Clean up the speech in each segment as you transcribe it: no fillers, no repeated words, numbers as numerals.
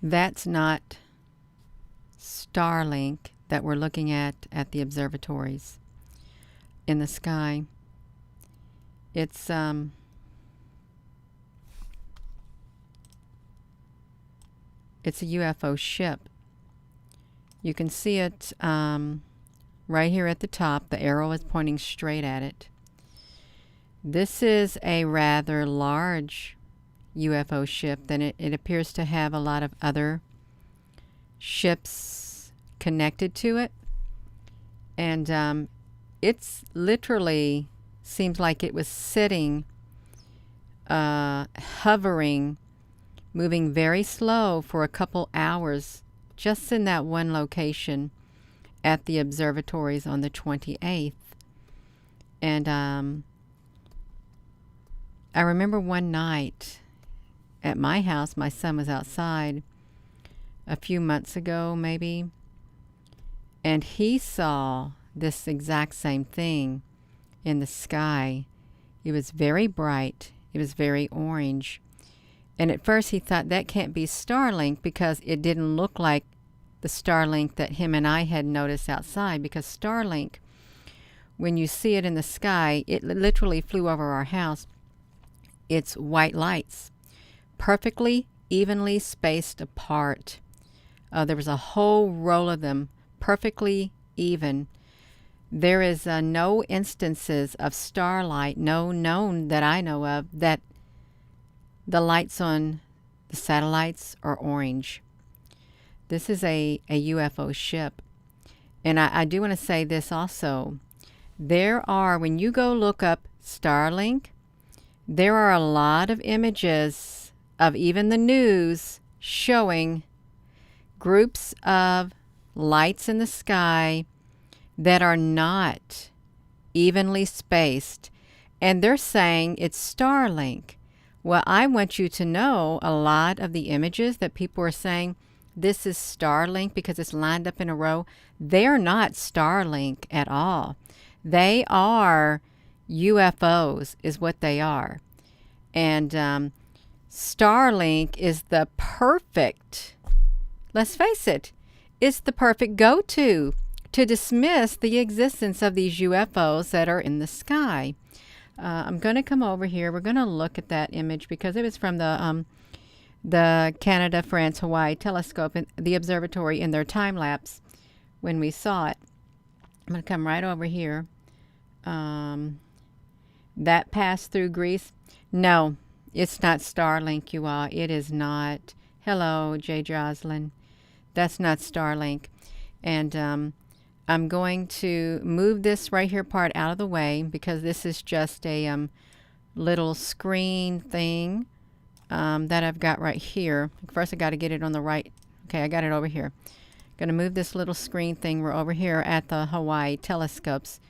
That's not Starlink that we're looking at the observatories in the sky. It's it's a UFO ship. You can see it right here at the top. The arrow is pointing straight at it. This is a rather large UFO ship. Then it appears to have a lot of other ships connected to it. And it's literally seems like it was sitting, hovering, moving very slow for a couple hours just in that one location at the observatories on the 28th. And I remember one night at my house, my son was outside a few months ago maybe, and he saw this exact same thing in the sky. It was very bright. It was very orange. And at first he thought that can't be Starlink because it didn't look like the Starlink that him and I had noticed outside, because Starlink, when you see it in the sky, it literally flew over our house. It's white lights, perfectly evenly spaced apart. There was a whole row of them, perfectly even. There is no instances of starlight, no known that I know of, that the lights on the satellites are orange. This is a UFO ship. And I do want to say this also. There are, when you go look up Starlink, there are a lot of images of even the news showing groups of lights in the sky that are not evenly spaced. And they're saying it's Starlink. Well, I want you to know a lot of the images that people are saying this is Starlink because it's lined up in a row, they're not Starlink at all. They are UFOs is what they are. And Starlink is the perfect, let's face it, it's the perfect go-to to dismiss the existence of these UFOs that are in the sky. I'm going to come over here. We're going to look at that image because it was from the Canada, France, Hawaii telescope, in the observatory in their time lapse when we saw it. I'm going to come right over here. That passed through Greece. No, it's not Starlink, you all. It is not. Hello, Jay Joslin. That's not Starlink. And I'm going to move this right here part out of the way because this is just a little screen thing that I've got right here. First I got to get it on the right. Okay, I got it over here. Going to move this little screen thing. We're over here at the Hawaii telescopes.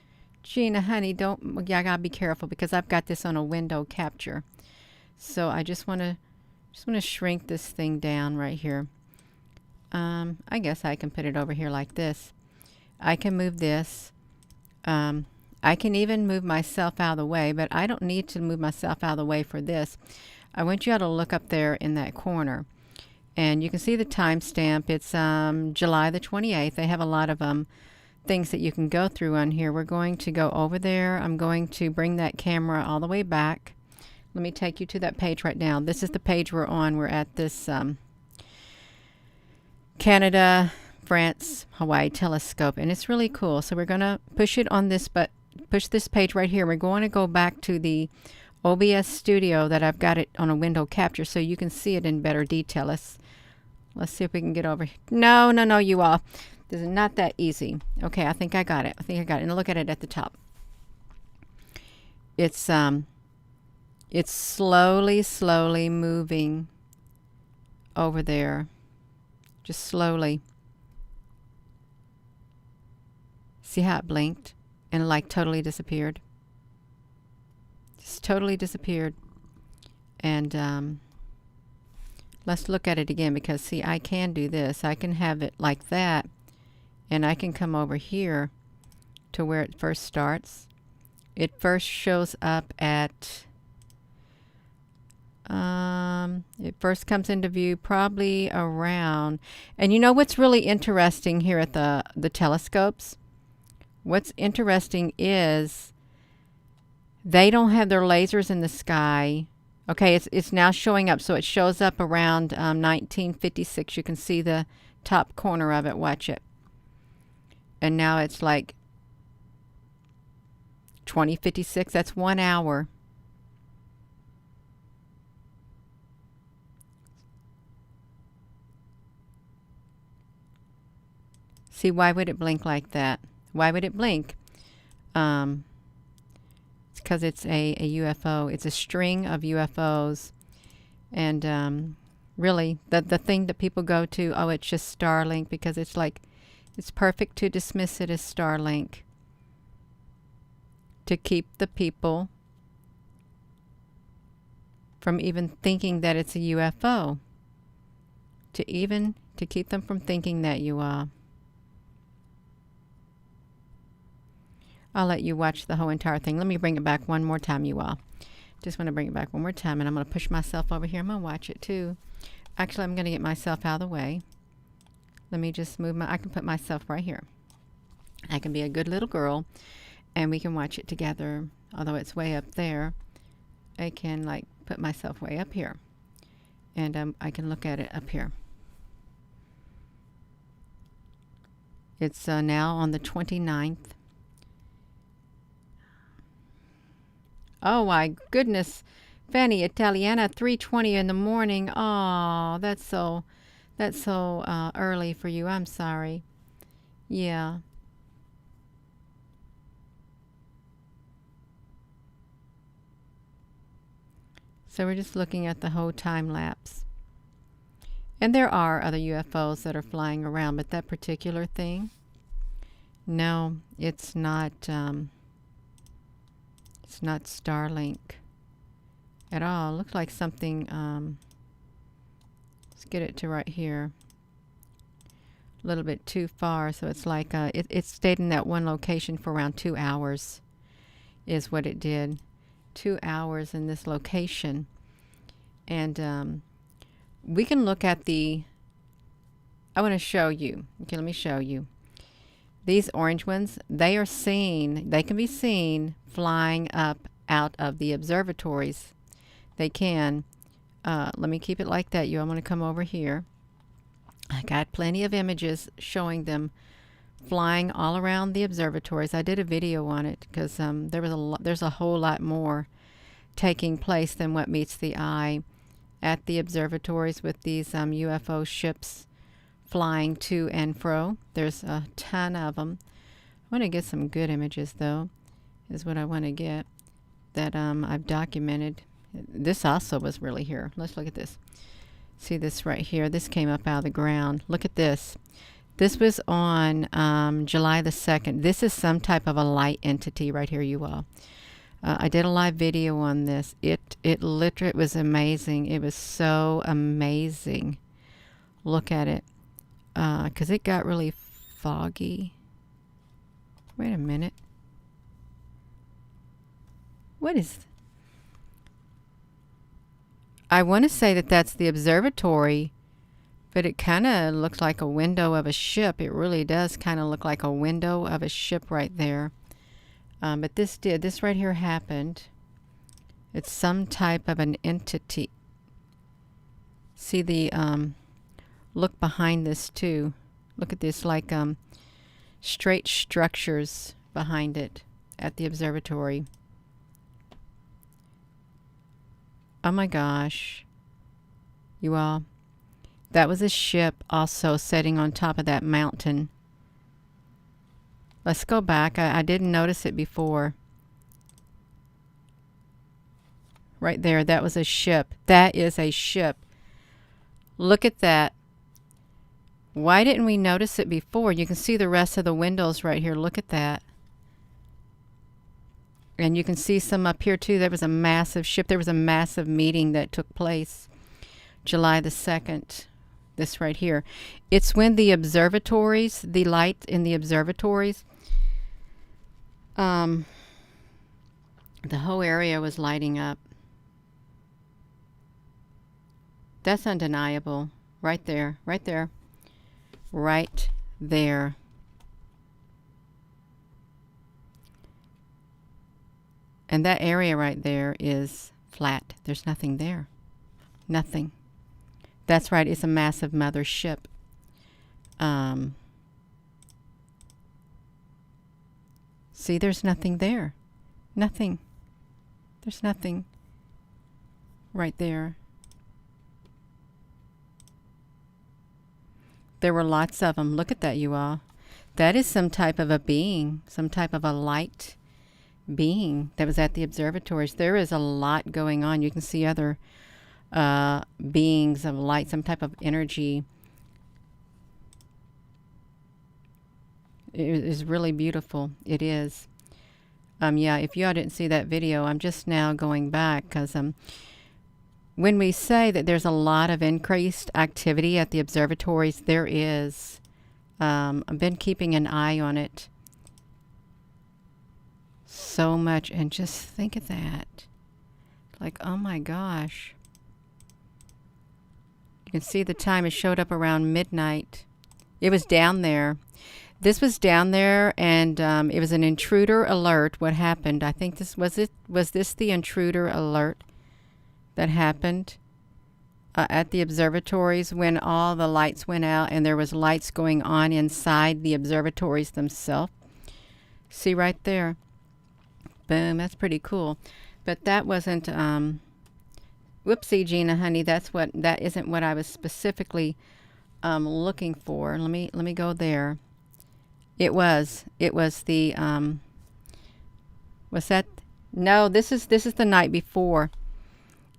Gina, honey, don't, yeah, I got to be careful because I've got this on a window capture. So I just want to shrink this thing down right here. I guess I can put it over here like this. I can move this. I can even move myself out of the way, but I don't need to move myself out of the way for this. I want you all to look up there in that corner. And you can see the timestamp. It's July the 28th. They have a lot of things that you can go through on here. We're going to go over there. I'm going to bring that camera all the way back. Let me take you to that page right now. This is the page we're on. We're at this Canada, France, Hawaii telescope, and it's really cool. So we're going to push it on this, but push this page right here. We're going to go back to the OBS studio that I've got it on a window capture so you can see it in better detail. Let's see if we can get over here. No, you all. This is not that easy. Okay, I think I got it. And look at it at the top. It's slowly moving over there. Just slowly. See how it blinked and like totally disappeared? Just totally disappeared. And let's look at it again because see, I can do this. I can have it like that. And I can come over here to where it first starts. It first shows up at, it first comes into view probably around, and you know what's really interesting here at the telescopes? What's interesting is they don't have their lasers in the sky. Okay, it's now showing up. So it shows up around 1956. You can see the top corner of it. Watch it. And now it's like 2056. That's 1 hour. See, why would it blink like that? Why would it blink? It's because it's a UFO. It's a string of UFOs. And really, the thing that people go to, oh, it's just Starlink, because it's like, it's perfect to dismiss it as Starlink. To keep the people from even thinking that it's a UFO. To keep them from thinking that you are. I'll let you watch the whole entire thing. Let me bring it back one more time, you all. Just want to bring it back one more time, and I'm going to push myself over here. I'm going to watch it too. Actually, I'm going to get myself out of the way. Let me just move I can put myself right here. I can be a good little girl, and we can watch it together. Although it's way up there, I can like put myself way up here, and I can look at it up here. It's now on the 29th. Oh my goodness, Fanny Italiana, 3:20 in the morning. Oh, that's so early for you. I'm sorry. Yeah. So we're just looking at the whole time lapse. And there are other UFOs that are flying around, but that particular thing, no, it's not. It's not Starlink at all. It looks like something. Let's get it to right here. A little bit too far, so it's like it stayed in that one location for around 2 hours, is what it did. 2 hours in this location, and we can look at the. I want to show you. Okay, let me show you. These orange ones, they can be seen flying up out of the observatories. They can. Let me keep it like that. I'm going to come over here. I got plenty of images showing them flying all around the observatories. I did a video on it because there's a whole lot more taking place than what meets the eye at the observatories with these UFO ships flying to and fro. There's a ton of them. I want to get some good images, though, is what I want to get that I've documented. This also was really here. Let's look at this. See this right here? This came up out of the ground. Look at this. This was on July the 2nd. This is some type of a light entity right here, you all. I did a live video on this. It literally was amazing. It was so amazing. Look at it. Because it got really foggy. Wait a minute. What is... I want to say that that's the observatory, but it kind of looks like a window of a ship. It really does kind of look like a window of a ship right there. But this right here happened. It's some type of an entity. See the... look behind this too. Look at this, like straight structures behind it at the observatory. Oh my gosh. You all, that was a ship also sitting on top of that mountain. Let's go back. I didn't notice it before. Right there, that was a ship. That is a ship. Look at that. Why didn't we notice it before? You can see the rest of the windows right here. Look at that. And you can see some up here too. There was a massive ship. There was a massive meeting that took place July the 2nd. This right here. It's when the observatories, the light in the observatories, the whole area was lighting up. That's undeniable. Right there, right there, right there. And that area right there is flat. There's nothing there. Nothing. That's right. It's a massive mothership. See, there's nothing there. Nothing. There's nothing right there. There were lots of them. Look at that, you all. That is some type of a being, some type of a light being that was at the observatories. There is a lot going on. You can see other beings of light, some type of energy. It is really beautiful. It is. Yeah, if y'all didn't see that video, I'm just now going back because when we say that there's a lot of increased activity at the observatories, there is. I've been keeping an eye on it so much, and just think of that. Like, oh my gosh. You can see the time. It showed up around midnight. It was down there. This was down there, and it was an intruder alert. What happened? I think this was it. Was this the intruder alert that happened at the observatories when all the lights went out and there was lights going on inside the observatories themselves? See right there. Boom. That's pretty cool. But that wasn't. Whoopsie, Gina, honey. That isn't what I was specifically looking for. Let me go there. It was the was that? No, this is the night before.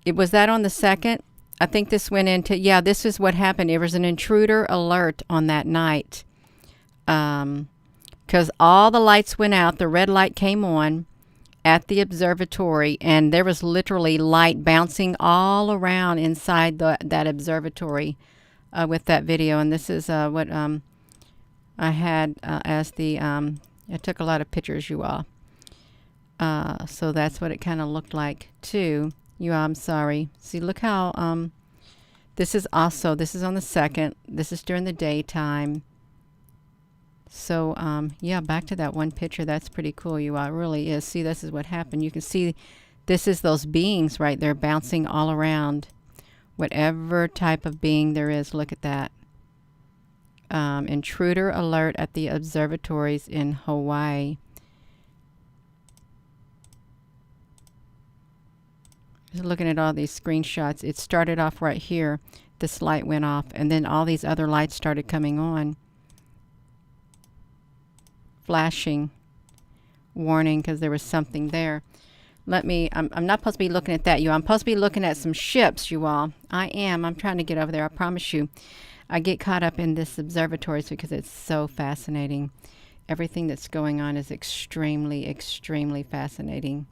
It was that on the 2nd. I think this went into, yeah, this is what happened. It was an intruder alert on that night. Because all the lights went out. The red light came on at the observatory, and there was literally light bouncing all around inside that observatory with that video. And this is what I had as the, I took a lot of pictures, you all. So that's what it kind of looked like too. I'm sorry. See, look how, this is on the 2nd. This is during the daytime. So, yeah, back to that one picture. That's pretty cool, you all. It really is. See, this is what happened. You can see this is those beings right there bouncing all around. Whatever type of being there is, look at that. Intruder alert at the observatories in Hawaii. Just looking at all these screenshots. It started off right here. This light went off, and then all these other lights started coming on. Flashing. Warning, because there was something there. I'm not supposed to be looking at that, you all. I'm supposed to be looking at some ships, you all. I am. I'm trying to get over there, I promise you. I get caught up in this observatories because it's so fascinating. Everything that's going on is extremely, extremely fascinating.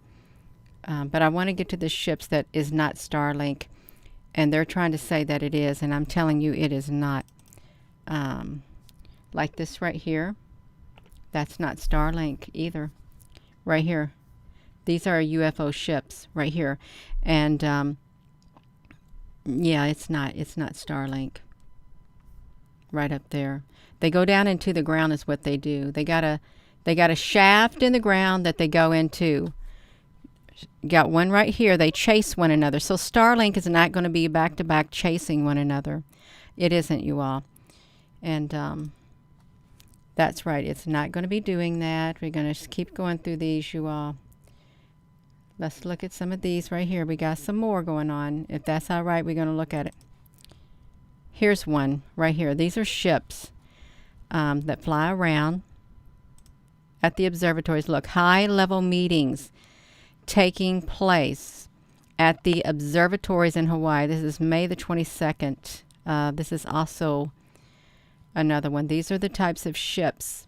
But I want to get to the ships that is not Starlink. And they're trying to say that it is. And I'm telling you, it is not. Like this right here. That's not Starlink either. Right here. These are UFO ships right here. And yeah, it's not Starlink. Right up there. They go down into the ground is what they do. They got a shaft in the ground that they go into. Got one right here. They chase one another. So Starlink is not going to be back to back chasing one another. It isn't, you all. And that's right. It's not going to be doing that. We're going to keep going through these, you all. Let's look at some of these right here. We got some more going on. If that's all right, we're going to look at it. Here's one right here. These are ships that fly around at the observatories. Look, high-level meetings taking place at the observatories in Hawaii. This is May the 22nd. This is also another one. These are the types of ships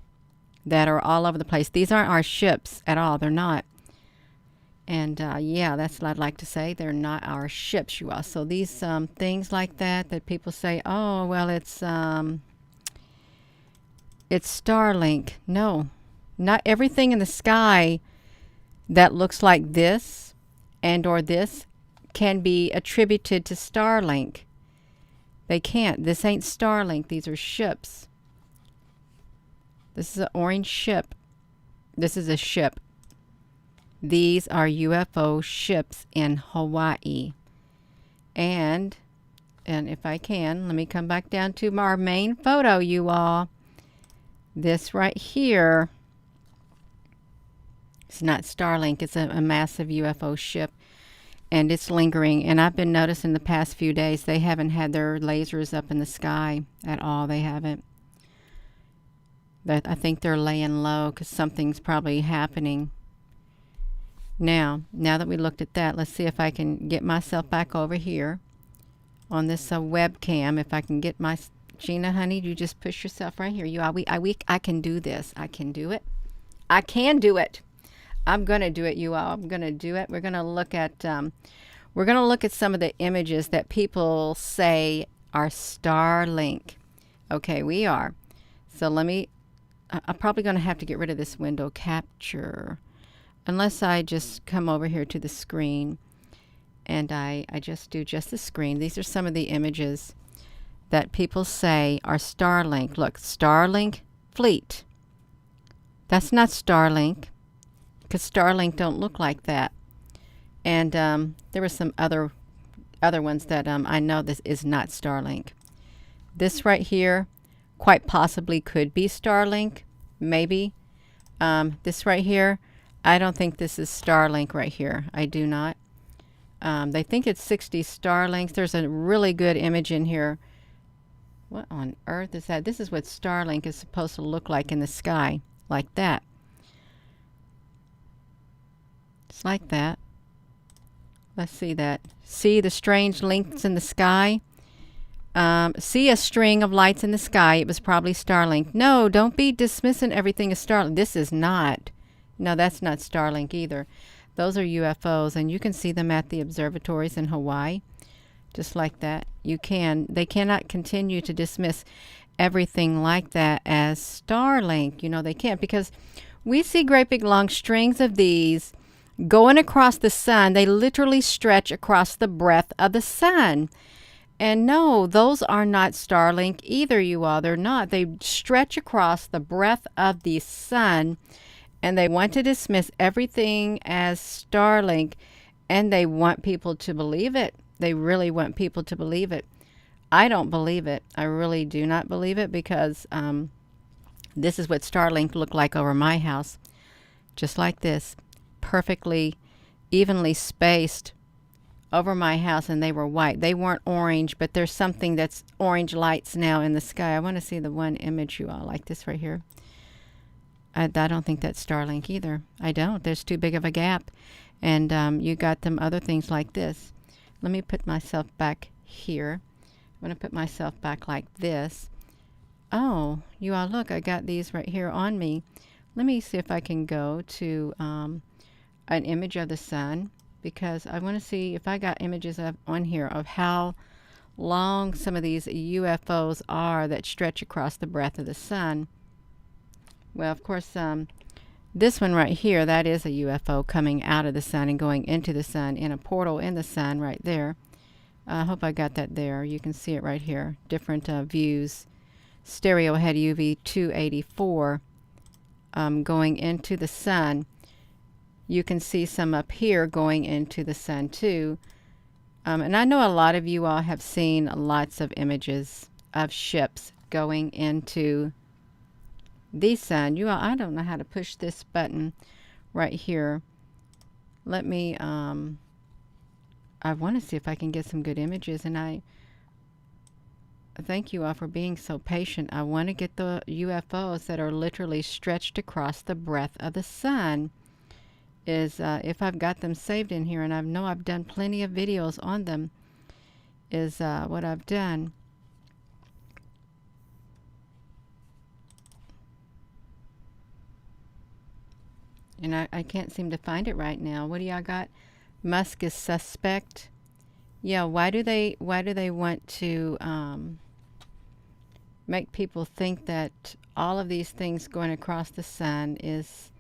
that are all over the place. These aren't our ships at all. They're not. And yeah, that's what I'd like to say. They're not our ships, you all. So these things like that people say, oh, well, it's Starlink. No, not everything in the sky that looks like this and or this can be attributed to Starlink. They can't. This ain't Starlink. These are ships. This is an orange ship. This is a ship. These are UFO ships in Hawaii. And if I can, let me come back down to our main photo, you all. This right here, it's not Starlink. It's a massive UFO ship. And it's lingering. And I've been noticing the past few days they haven't had their lasers up in the sky at all. They haven't. I think they're laying low because something's probably happening. Now that we looked at that, let's see if I can get myself back over here on this webcam. If I can get my... Gina, honey, you just push yourself right here. I can do this. I can do it. I can do it. I'm going to do it, you all. I'm going to do it. We're going to look at some of the images that people say are Starlink. Okay, we are. So I'm probably going to have to get rid of this window capture. Unless I just come over here to the screen and I just do just the screen. These are some of the images that people say are Starlink. Look, Starlink fleet. That's not Starlink, because Starlink don't look like that. And there were some other ones that I know this is not Starlink. This right here quite possibly could be Starlink, maybe. This right here, I don't think this is Starlink right here. I do not. They think it's 60 Starlinks. There's a really good image in here. What on earth is that? This is what Starlink is supposed to look like in the sky, like that. It's like that. Let's see that. See the strange links in the sky? See a string of lights in the sky. It was probably Starlink. No, don't be dismissing everything as Starlink. This is not. No, that's not Starlink either. Those are UFOs, and you can see them at the observatories in Hawaii, just like that. They cannot continue to dismiss everything like that as Starlink. You know, they can't, because we see great big long strings of these going across the sun. They literally stretch across the breadth of the sun. And no, those are not Starlink either, you all. They're not. They stretch across the breadth of the sun, and they want to dismiss everything as Starlink, and they want people to believe it. They really want people to believe it. I don't believe it. I really do not believe it, because this is what Starlink looked like over my house. Just like this. Perfectly, evenly spaced over my house, and they were white. They weren't orange, but there's something that's orange lights now in the sky. I want to see the one image, you all, like this right here. I don't think that's Starlink either. I don't. There's too big of a gap. And you got them other things like this. Let me put myself back here. I'm going to put myself back like this. Oh, you all, look, I got these right here on me. Let me see if I can go to an image of the sun, because I want to see if I got images on here of how long some of these UFOs are that stretch across the breadth of the sun. Well, of course, this one right here, that is a UFO coming out of the sun and going into the sun in a portal in the sun right there. I hope I got that there. You can see it right here. Different views. Stereo head UV 284 going into the sun. You can see some up here going into the sun too. And I know a lot of you all have seen lots of images of ships going into the sun. You all, I don't know how to push this button right here. Let me, I want to see if I can get some good images, and I thank you all for being so patient. I want to get the UFOs that are literally stretched across the breadth of the sun. If I've got them saved in here, and I know I've done plenty of videos on them, is what I've done. And I can't seem to find it right now. What do y'all got? Musk is suspect. Yeah, why do they want to make people think that all of these things going across the sun is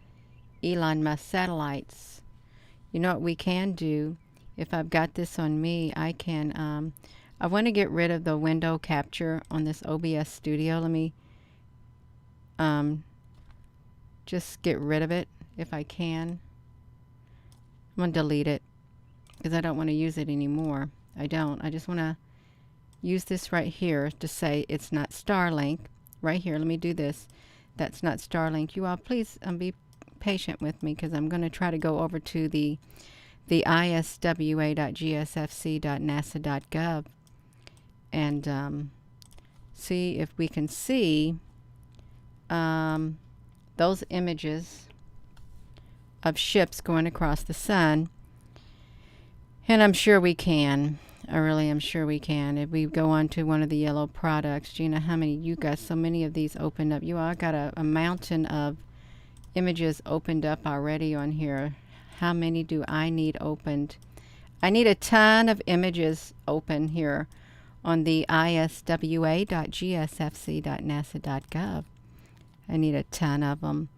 Elon Musk satellites? You know what we can do? If I've got this on me, I I want to get rid of the window capture on this OBS Studio. Let me just get rid of it if I can. I'm going to delete it because I don't want to use it anymore. I just want to use this right here to say it's not Starlink. Right here, let me do this. That's not Starlink. You all, please be patient with me because I'm going to try to go over to the iswa.gsfc.nasa.gov and see if we can see those images of ships going across the sun. And I'm sure we can. I really am sure we can. If we go on to one of the yellow products, Gina, how many? You got so many of these opened up. You all got a mountain of images opened up already on here. How many do I need opened? I need a ton of images open here on the iswa.gsfc.nasa.gov. I need a ton of them.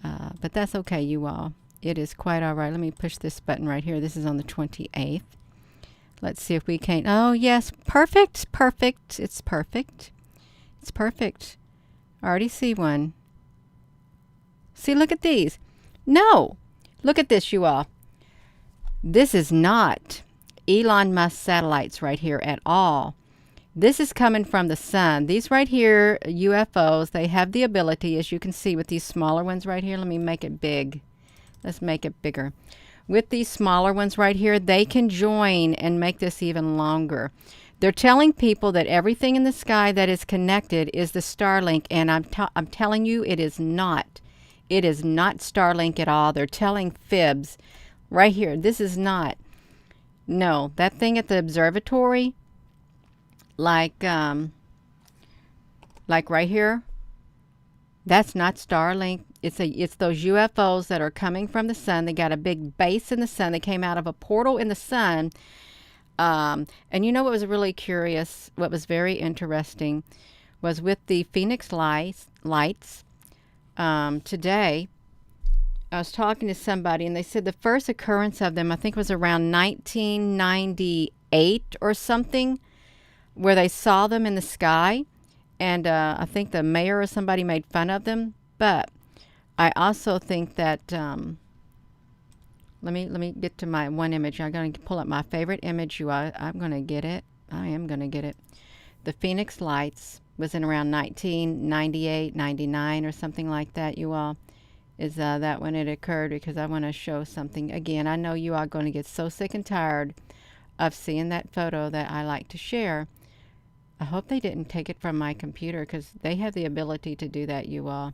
But that's okay, you all. It is quite all right. Let me push this button right here. This is on the 28th. Let's see if we can. Oh, yes. Perfect. Perfect. It's perfect. It's perfect. I already see one. See, look at these. No. Look at this, you all. This is not Elon Musk satellites right here at all. This is coming from the sun. These right here, UFOs, they have the ability, as you can see with these smaller ones right here. Let me make it big. Let's make it bigger. With these smaller ones right here, they can join and make this even longer. They're telling people that everything in the sky that is connected is the Starlink, and I'm telling you it is not. It is not Starlink at all. They're telling fibs right here. This is not. No, that thing at the observatory, like right here, that's not Starlink. It's those UFOs that are coming from the sun. They got a big base in the sun. They came out of a portal in the sun. And you know what was really curious, what was very interesting, was with the Phoenix lights today. I was talking to somebody, and they said the first occurrence of them, I think, was around 1998 or something, where they saw them in the sky. And I think the mayor or somebody made fun of them. But I also think that, let me get to my one image. I'm going to pull up my favorite image. I'm going to get it. I am going to get it. The Phoenix lights was in around 1998, 99 or something like that, you all. Is that when it occurred, because I want to show something. Again, I know you are going to get so sick and tired of seeing that photo that I like to share. I hope they didn't take it from my computer, because they have the ability to do that, you all.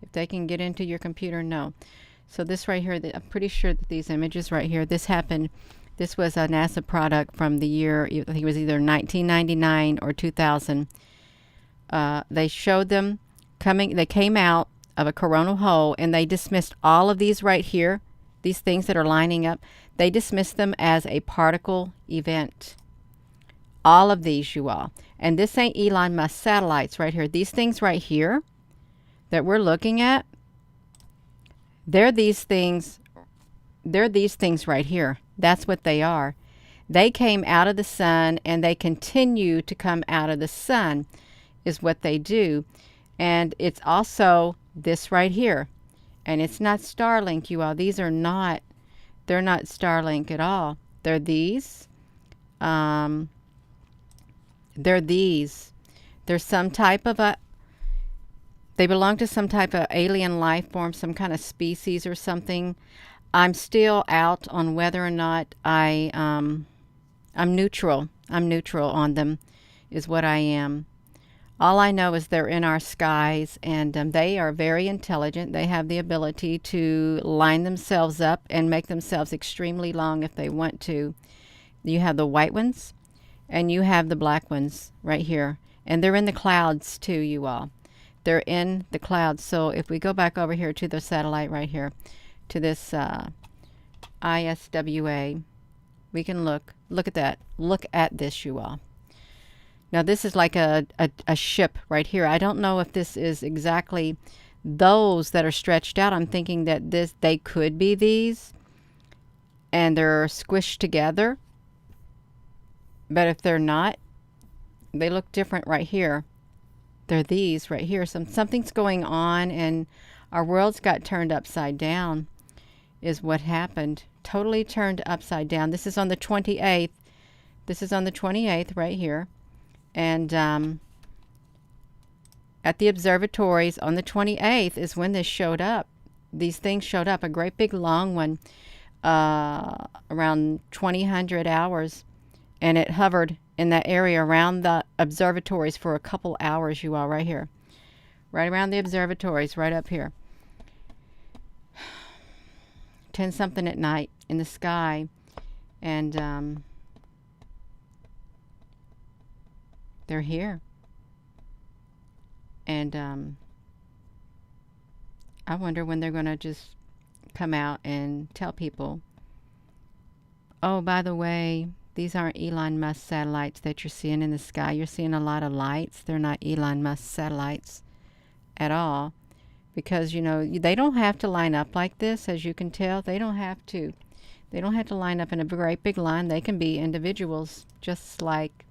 If they can get into your computer, no. So this right here, I'm pretty sure that these images right here, this happened, this was a NASA product from the year, I think it was either 1999 or 2000. They showed them coming, they came out of a coronal hole, and they dismissed all of these right here, these things that are lining up, they dismissed them as a particle event. All of these, you all. And this ain't Elon Musk satellites right here. These things right here that we're looking at, they're these things right here. That's what they are. They came out of the sun, and they continue to come out of the sun, is what they do. And it's also this right here. And it's not Starlink, you all. These are not, they're not Starlink at all. They're these. They're these. They're some type of they belong to some type of alien life form, some kind of species or something. I'm still out on whether or not I'm neutral. I'm neutral on them, is what I am. All I know is they're in our skies, and they are very intelligent. They have the ability to line themselves up and make themselves extremely long if they want to. You have the white ones, and you have the black ones right here. And they're in the clouds too, you all. They're in the clouds. So if we go back over here to the satellite right here, to this ISWA, we can look at that. Look at this, you all. Now this is like a ship right here. I don't know if this is exactly those that are stretched out. I'm thinking that they could be these, and they're squished together. But if they're not, they look different right here. They're these right here. Something's going on, and our world's got turned upside down is what happened. Totally turned upside down. This is on the 28th. This is on the 28th right here. And at the observatories on the 28th is when this showed up. These things showed up, a great big long one, around 2000 hours. And it hovered in that area around the observatories for a couple hours, you all, right here. Right around the observatories, right up here. 10 something at night in the sky. And they're here. And I wonder when they're going to just come out and tell people, oh, by the way, these aren't Elon Musk satellites that you're seeing in the sky. You're seeing a lot of lights. They're not Elon Musk satellites at all. Because, you know, they don't have to line up like this, as you can tell. They don't have to. They don't have to line up in a great big line. They can be individuals, just like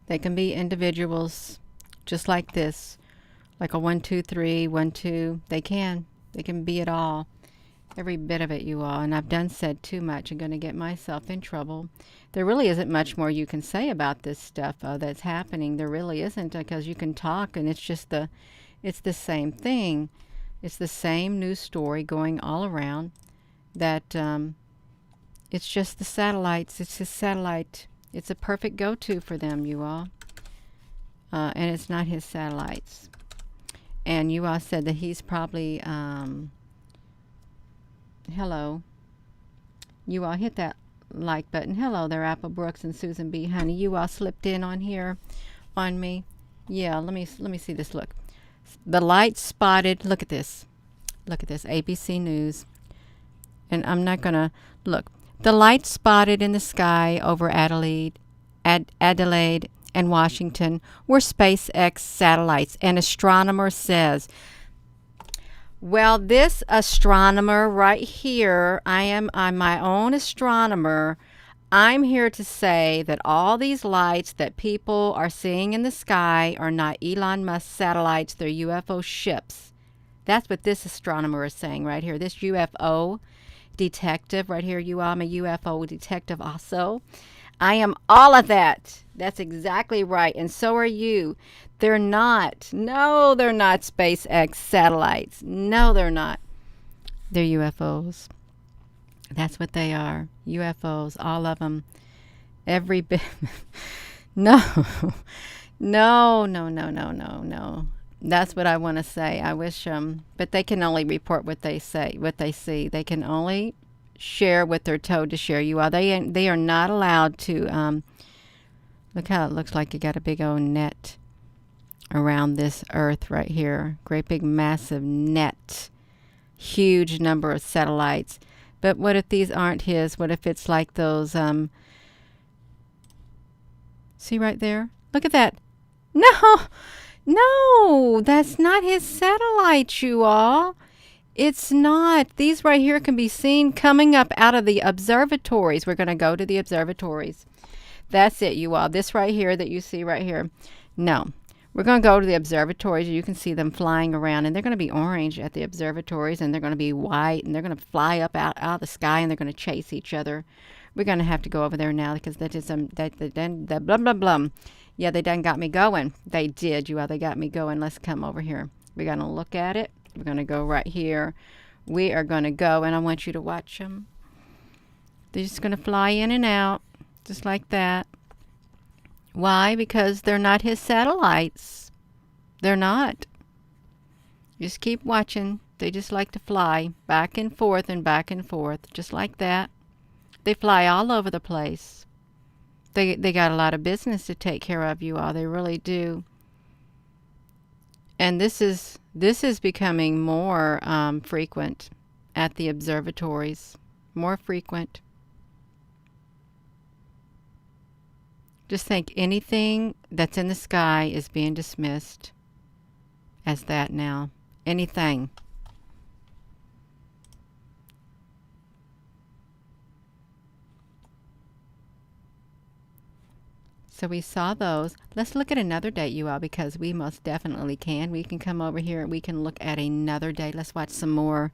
they can be individuals just like this. Like a 1, 2, 3, 1, 2. They can be it all. Every bit of it, you all. And I've done said too much. I'm going to get myself in trouble. There really isn't much more you can say about this stuff that's happening. There really isn't, because you can talk, and it's just it's the same thing. It's the same news story going all around. That it's just the satellites. It's his satellite. It's a perfect go-to for them, you all. And it's not his satellites. And you all said that he's probably hello. You all hit that like button. Hello there, Apple Brooks and Susan B. Honey. You all slipped in on here on me. Yeah, let me see this. Look. The light spotted. Look at this. Look at this. ABC News. And I'm not going to look. The light spotted in the sky over Adelaide and Washington were SpaceX satellites. An astronomer says, well, this astronomer right here, I'm my own astronomer. I'm here to say that all these lights that people are seeing in the sky are not Elon Musk satellites. They're UFO ships. That's what this astronomer is saying right here. This UFO detective right here. I'm a UFO detective also. I am all of that. That's exactly right. And so are you. They're not. No, they're not SpaceX satellites. No, they're not. They're UFOs. That's what they are. UFOs. All of them. Every bit. No. No. That's what I want to say. I wish, but they can only report what they say, what they see. They can only share what they're told to share. You are. They are not allowed to. Look how it looks like you got a big old net around this earth right here. Great big massive net. Huge number of satellites. But what if these aren't his? What if it's like those? See right there? Look at that. No, that's not his satellite, you all. It's not. These right here can be seen coming up out of the observatories. We're going to go to the observatories. That's it, you all. This right here that you see right here. No. We're going to go to the observatories. You can see them flying around, and they're going to be orange at the observatories, and they're going to be white, and they're going to fly up out of the sky, and they're going to chase each other. We're going to have to go over there now because that is that blum blum blum. Yeah, they done got me going. They did, you all. They got me going. Let's come over here. We're going to look at it. We're going to go right here. We are going to go, and I want you to watch them. They're just going to fly in and out, just like that. Why? Because they're not his satellites. They're not. Just keep watching. They just like to fly back and forth, just like that. They fly all over the place. They got a lot of business to take care of, you all. They really do. And this is becoming more frequent at the observatories. More frequent. Just think anything that's in the sky is being dismissed as that now. Anything. So we saw those. Let's look at another date, you all, because we most definitely can. We can come over here and we can look at another date. Let's watch some more.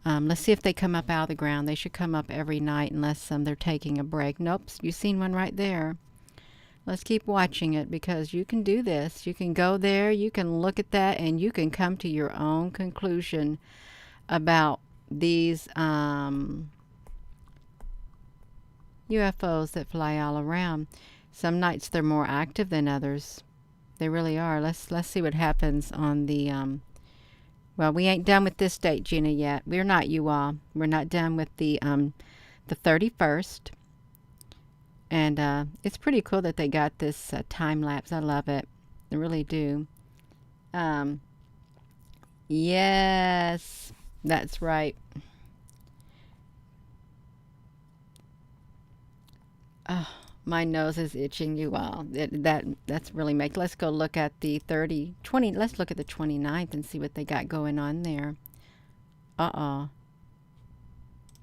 Let's see if they come up out of the ground. They should come up every night unless they're taking a break. Nope, you've seen one right there. Let's keep watching it because you can do this. You can go there, you can look at that, and you can come to your own conclusion about these UFOs that fly all around. Some nights they're more active than others. They really are. Let's see what happens on the well, we ain't done with this date, Gina, yet. We're not, you all. We're not done with the 31st. And it's pretty cool that they got this time lapse. I love it. I really do. Yes, that's right. Oh, my nose is itching, you all. That's really make. Let's go look at the 20. Let's look at the 29th and see what they got going on there. Uh-oh.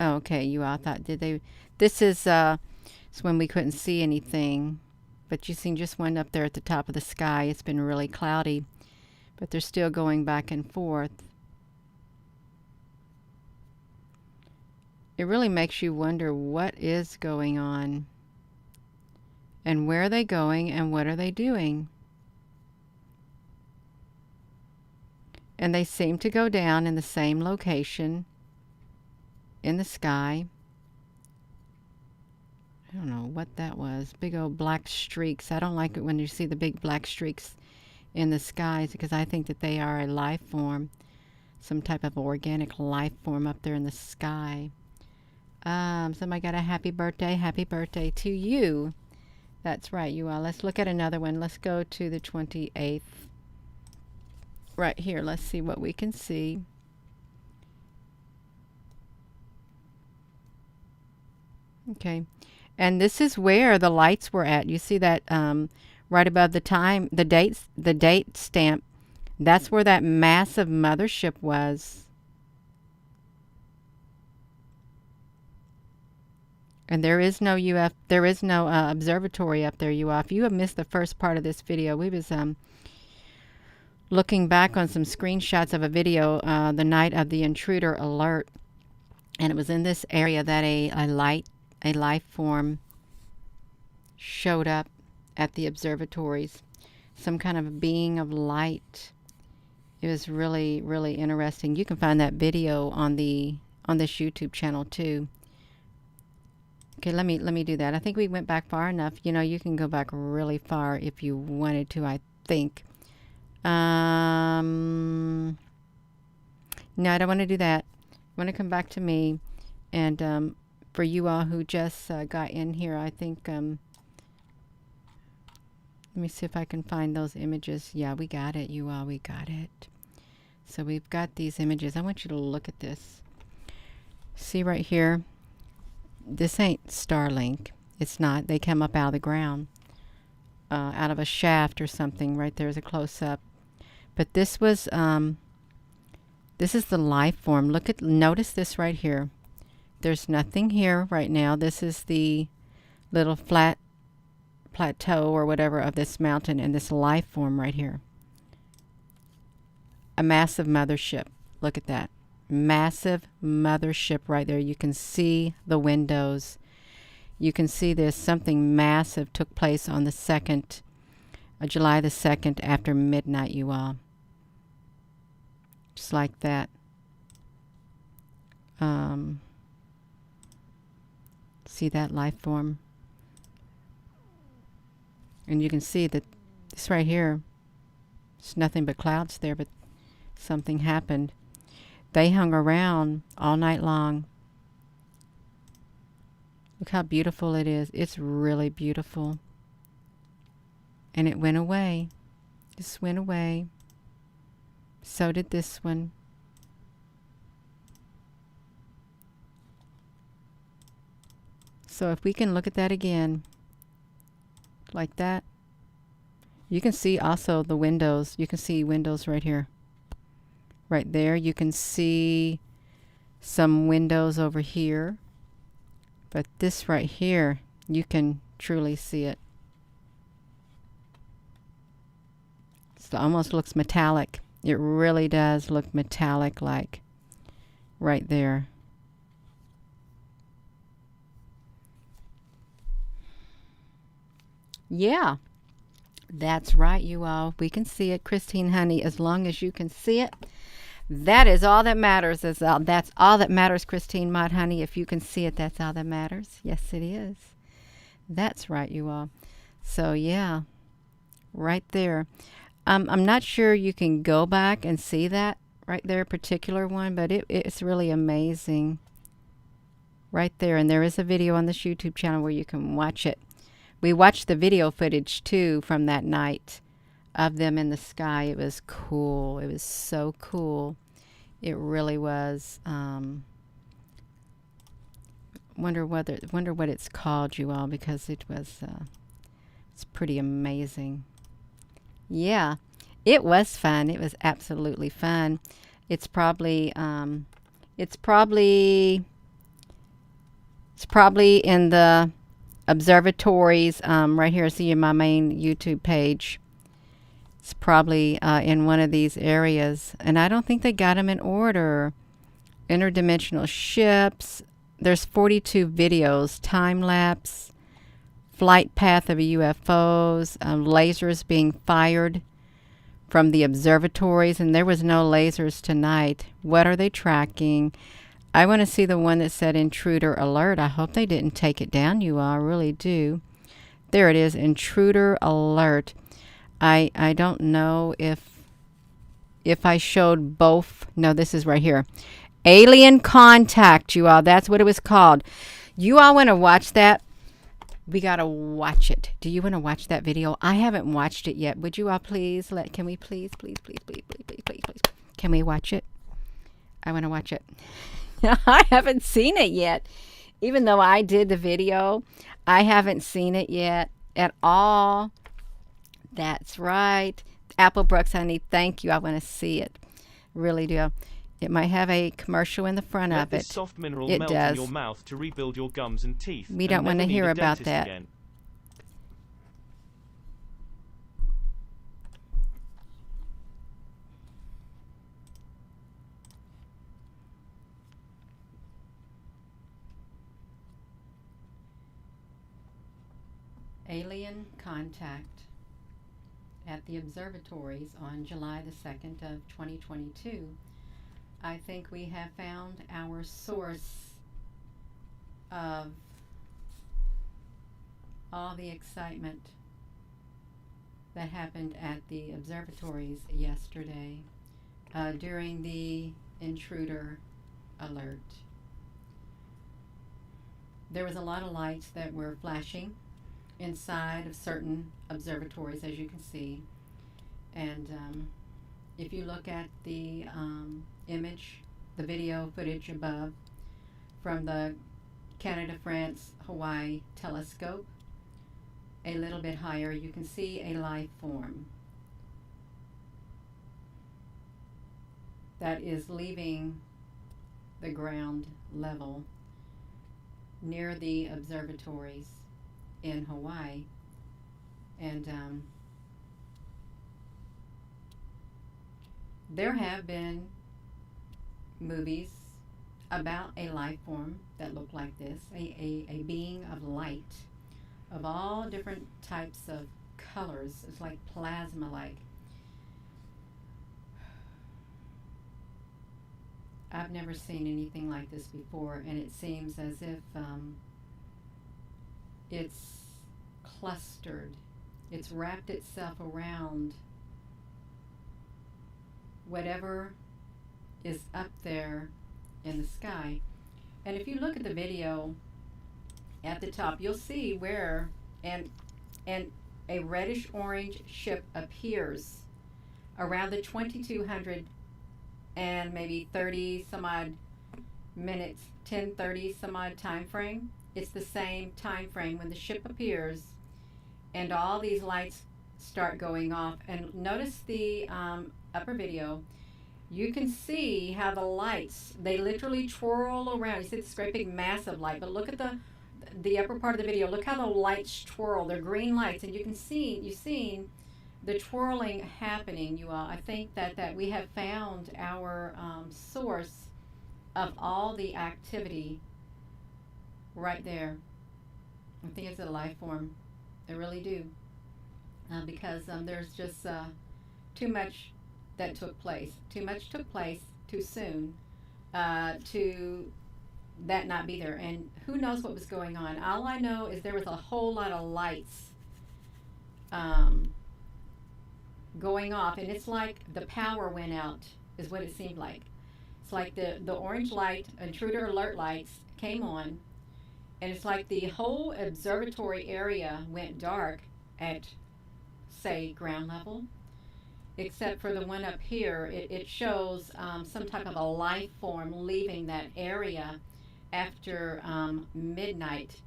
Oh, okay, you all thought, did they? This is it's when we couldn't see anything. But you seen just one up there at the top of the sky. It's been really cloudy. But they're still going back and forth. It really makes you wonder what is going on. And where are they going and what are they doing? And they seem to go down in the same location in the sky. I don't know what that was. Big old black streaks. I don't like it when you see the big black streaks in the skies because I think that they are a life form. Some type of organic life form up there in the sky. Somebody got a happy birthday. Happy birthday to you. That's right, you all. Let's look at another one. Let's go to the 28th. Right here. Let's see what we can see. Okay. And this is where the lights were at. You see that right above the time, the date stamp. That's where that massive mothership was. And there is no observatory up there, you all. If you have missed the first part of this video, we was looking back on some screenshots of a video the night of the intruder alert, and it was in this area that a life form showed up at the observatories, some kind of being of light. It was really, really interesting. You can find that video on this YouTube channel too. Okay, let me do that. I think we went back far enough. You know, you can go back really far if you wanted to, I think. No, I don't want to do that. I want to come back to me. And for you all who just got in here, I think, let me see if I can find those images. Yeah, we got it, you all. We got it. So we've got these images. I want you to look at this. See right here? This ain't Starlink. It's not. They come up out of the ground, out of a shaft or something. Right there's a close-up. But this was, this is the life form. Notice this right here. There's nothing here right now. This is the little flat plateau or whatever of this mountain and this life form right here. A massive mothership. Look at that. Massive mothership right there. You can see the windows. You can see this. Something massive took place on the 2nd, July the 2nd after midnight, you all. Just like that. See that life form? And you can see that this right here, it's nothing but clouds there, but something happened. They hung around all night long. Look how beautiful it is. It's really beautiful. And it went away. This went away. So did this one. So if we can look at that again, like that, you can see also the windows. You can see windows right here. Right there. You can see some windows over here. But this right here, you can truly see it. It almost looks metallic. It really does look metallic, like right there. Yeah, that's right, you all. We can see it, Christine, honey. As long as you can see it, that is all that matters. That's all that matters, Christine Mott, honey. If you can see it, that's all that matters. Yes, it is. That's right, you all. So yeah, right there. I'm not sure you can go back and see that right there, particular one, but it's really amazing. Right there, and there is a video on this YouTube channel where you can watch it. We watched the video footage too from that night of them in the sky. It was cool. It was so cool. It really was. Wonder what it's called, you all, because it was it's pretty amazing. Yeah, it was fun. It was absolutely fun. It's probably it's probably in the observatories right here. See in my main YouTube page. It's probably in one of these areas, and I don't think they got them in order. Interdimensional ships. There's 42 videos, time lapse, flight path of UFOs, lasers being fired from the observatories, and there was no lasers tonight. What are they tracking? I want to see the one that said intruder alert. I hope they didn't take it down, you all. I really do. There it is, intruder alert. I don't know if I showed both. No, this is right here. Alien contact, you all. That's what it was called. You all want to watch that? We got to watch it. Do you want to watch that video? I haven't watched it yet. Would you all please can we please. Can we watch it? I want to watch it. I haven't seen it yet. Even though I did the video, I haven't seen it yet at all. That's right. Apple Brooks, honey, thank you. I want to see it. Really do. It might have a commercial in the front of it. Let this soft mineral it melt does. in your mouth to rebuild your gums and teeth. We don't want to hear about that. Again. Alien contact at the observatories on July the 2nd of 2022. I think we have found our source of all the excitement that happened at the observatories yesterday during the intruder alert. There was a lot of lights that were flashing inside of certain observatories, as you can see, and if you look at the image, the video footage above from the Canada, France, Hawaii telescope, a little bit higher, you can see a life form that is leaving the ground level near the observatories in Hawaii, and there have been movies about a life form that looked like this, a being of light of all different types of colors. It's like plasma like. I've never seen anything like this before, and it seems as if it's clustered. It's wrapped itself around whatever is up there in the sky. And if you look at the video at the top, you'll see where and a reddish orange ship appears around the 2200 and maybe 30 some odd minutes, 10:30 some odd time frame. It's the same time frame when the ship appears and all these lights start going off. And notice the upper video. You can see how the lights, they literally twirl around. You see this great big massive light, but look at the upper part of the video. Look how the lights twirl. They're green lights, and you've seen the twirling happening, you all. I think that we have found our source of all the activity right there. I think it's a life form. I really do. Because there's just too much that took place. Too much took place too soon to that not be there. And who knows what was going on? All I know is there was a whole lot of lights um, going off, and it's like the power went out, is what it seemed like. It's like the orange light, intruder alert lights came on, and it's like the whole observatory area went dark at, say, ground level, except for the one up here. It shows some type of a life form leaving that area after midnight.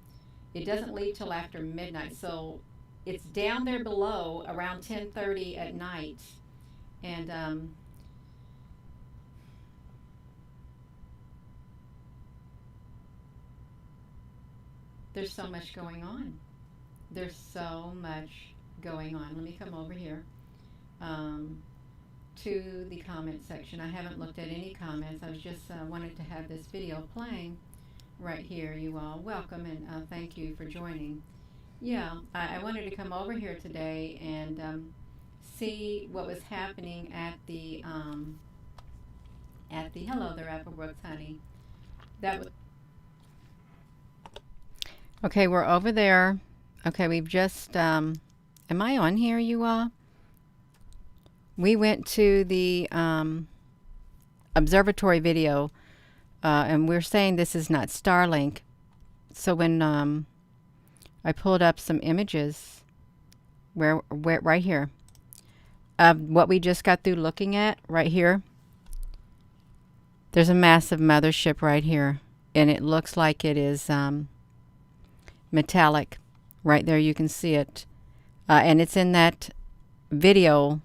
It doesn't leave till after midnight, so it's down there below around 10:30 at night, and there's so much going on. There's so much going on. Let me come over here um, to the comment section. I haven't looked at any comments. I was just wanted to have this video playing right here. You all, welcome, and thank you for joining. Yeah, I wanted to come over here today and see what was happening at the hello there, Applebrooks, honey. That was okay. We're over there. Okay, we've just am I on here, you all? We went to the observatory video, and we're saying this is not Starlink. So when I pulled up some images, where right here, of what we just got through looking at, right here. There's a massive mothership right here, and it looks like it is metallic. Right there, you can see it, and it's in that video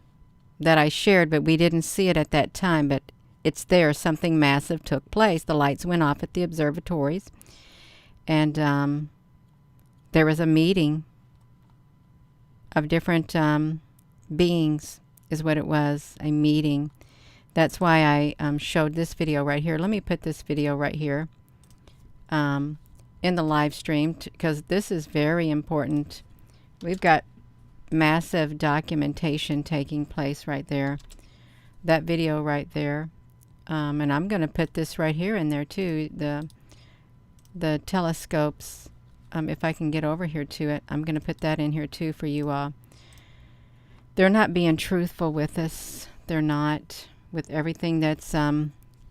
that I shared, but we didn't see it at that time. But it's there. Something massive took place. The lights went off at the observatories, and there was a meeting of different beings, is what it was, a meeting. That's why I showed this video right here. Let me put this video right here in the live stream, because this is very important. We've got massive documentation taking place right there. That video right there. And I'm going to put this right here in there too. The telescopes, if I can get over here to it, I'm going to put that in here too for you all. They're not being truthful with us. They're not, with everything that's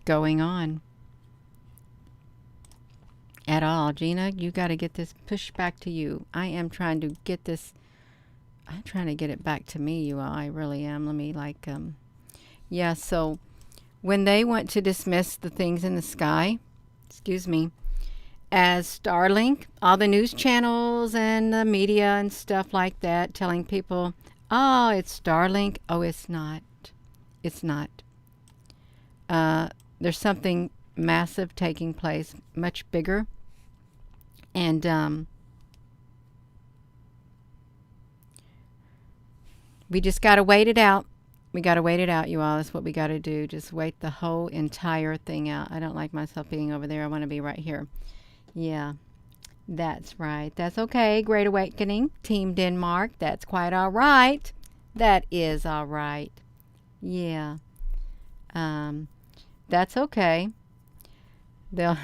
going on at all. Gina, you got to get this pushed back to you. I am trying to get this. I'm trying to get it back to me, you all. I really am. Let me yeah, so when they want to dismiss the things in the sky, excuse me, as Starlink, all the news channels and the media and stuff like that, telling people, oh, it's Starlink. Oh, it's not. It's not. There's something massive taking place, much bigger. And we just got to wait it out. We got to wait it out, you all. That's what we got to do. Just wait the whole entire thing out. I don't like myself being over there. I want to be right here. Yeah, that's right. That's okay. Great Awakening, Team Denmark. That's quite all right. That is all right. Yeah. That's okay. The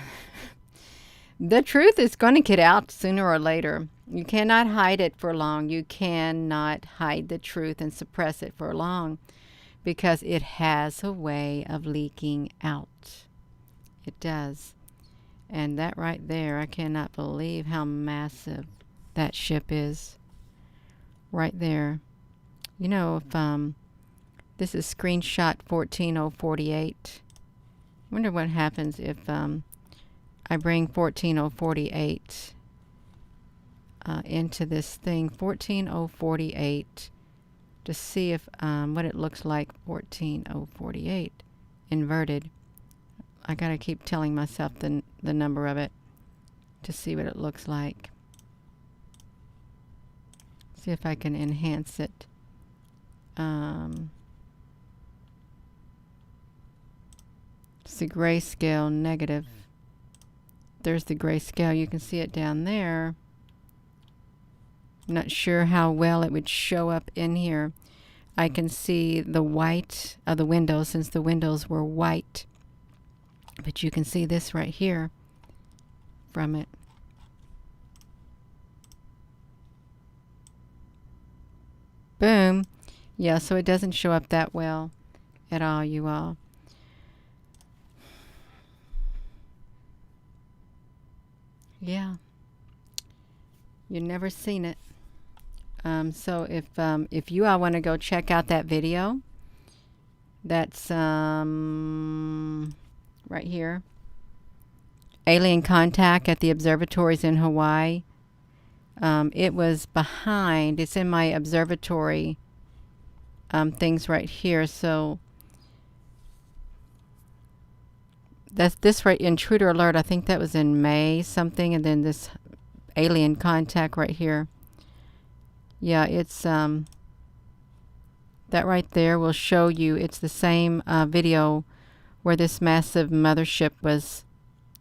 truth is going to get out sooner or later. You cannot hide it for long. You cannot hide the truth and suppress it for long, because it has a way of leaking out. It does. And that right there, I cannot believe how massive that ship is. Right there. You know, if this is screenshot 14048. I wonder what happens if I bring 14048 into this thing, 14048, to see if what it looks like. 14048 inverted. I gotta keep telling myself the number of it to see what it looks like. See if I can enhance it. It's the grayscale negative. There's the grayscale. You can see it down there. I'm not sure how well it would show up in here. I can see the white of the windows since the windows were white. But you can see this right here from it. Boom. Yeah, so it doesn't show up that well at all, you all. Yeah. You've never seen it. So if you all want to go check out that video, that's right here. Alien contact at the observatories in Hawaii. It was behind. It's in my observatory things right here. So that's this right, intruder alert. I think that was in May something, and then this alien contact right here. Yeah, it's that right there will show you. It's the same video where this massive mothership was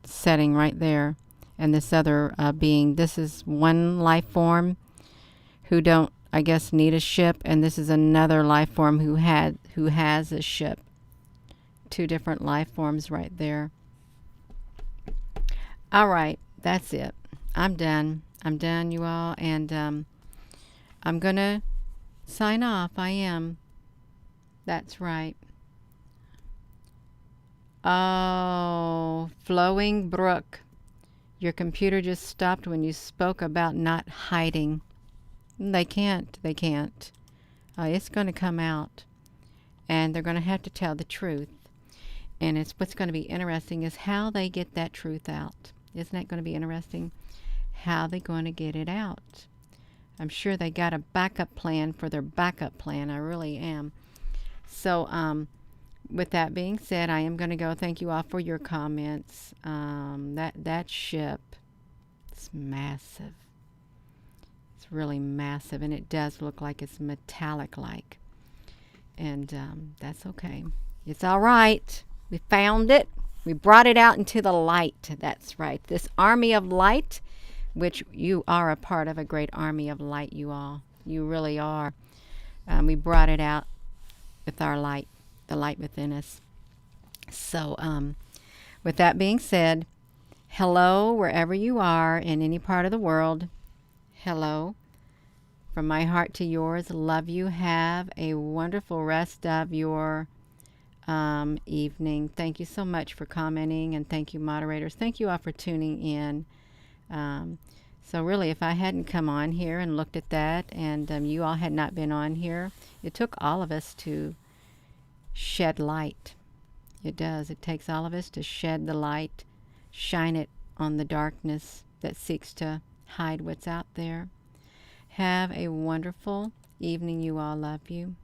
setting right there, and this other being. This is one life form who don't, I guess, need a ship, and this is another life form who has a ship. Two different life forms right there. All right, that's it. I'm done. I'm done, you all, and I'm gonna sign off. I am. That's right. Oh, flowing brook. Your computer just stopped when you spoke about not hiding. They can't. They can't. It's going to come out, and they're going to have to tell the truth. And it's what's going to be interesting is how they get that truth out. Isn't that going to be interesting? How they going to get it out? I'm sure they got a backup plan for their backup plan. I really am. So, with that being said, I am going to go. Thank you all for your comments. That ship, it's massive. It's really massive, and it does look like it's metallic-like. And that's okay. It's all right. We found it. We brought it out into the light. That's right. This army of light, which you are a part of, a great army of light, you all. You really are. We brought it out with our light, the light within us. So, with that being said, hello wherever you are in any part of the world. Hello. From my heart to yours, love you. Have a wonderful rest of your evening. Thank you so much for commenting, and thank you, moderators. Thank you all for tuning in. So really, if I hadn't come on here and looked at that, and you all had not been on here, it took all of us to shed light. It does. It takes all of us to shed the light, shine it on the darkness that seeks to hide what's out there. Have a wonderful evening, you all. Love you.